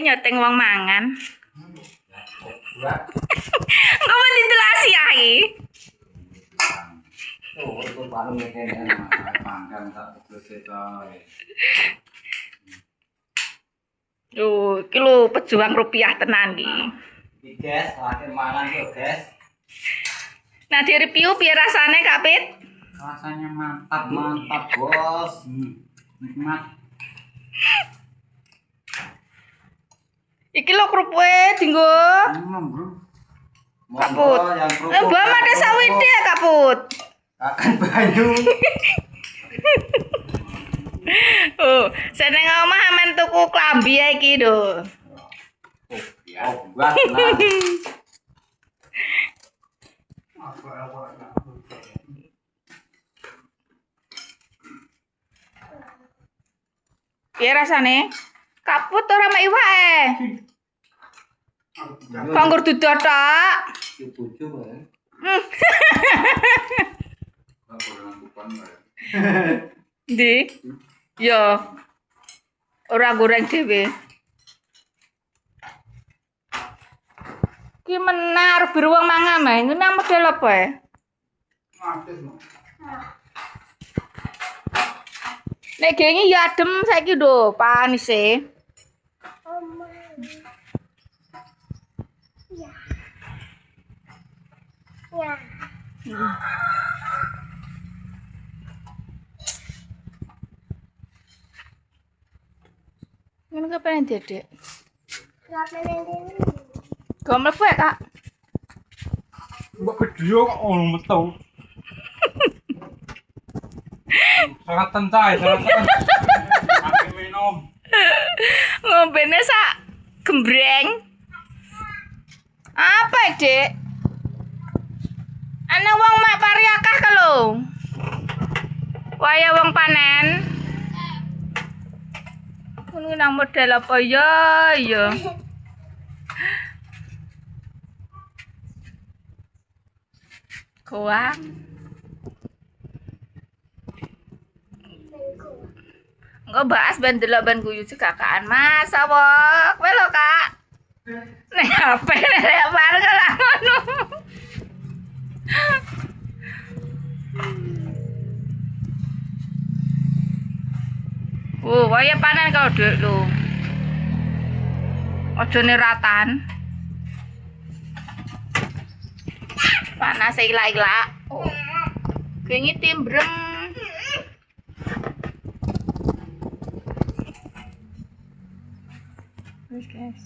nyoteng wong mangan. Engko men didelasi ae. Oh, itu baru ngene panggang tak selesai coy. Yo, iki lho pejuang rupiah tenan iki. Iki guys, lagi mangan yo guys. Nah, di review piye rasane Kak Pit? Rasanya mantap bos. Nikmat. Iki lho kerupuke dinggo. Bro. Kaput. Yang kerupuk. Mbak ada sawite ya Kaput. Akan banyu. Oh, seneng omah amen tuku klambi ae iki lho. Oh, buat lah. Piye rasane? Kaput ora mek iwake. Kanggur duduk tok. Cucu ya. Ndi? Yo. Ora goreng dhewe. Ki menar biru wong mangan ae. Ini nang model apa ya? Nek gengi ya adem saiki lho, panise. Ngono kapan Dedek? Kok mlebu ya, Kak? Mbak video kok ono metu. Saratan cai, saratan. Aku minum. Ngombene sak gembreng. Apa, Dek? Ana wong mak pari akeh ka lho. Waya wong panen. Kuwi nang model apa ya? Kuang. Enggak bahas ben delok ben guyu cekakaan Mas awak. Kowe lho, Kak. Nek HP nek bareng lah ngono. Oh, waya panen kalau Dek lho. Aja neratan. Panas ila-ila. Oh. Gengi timbrem. Guys.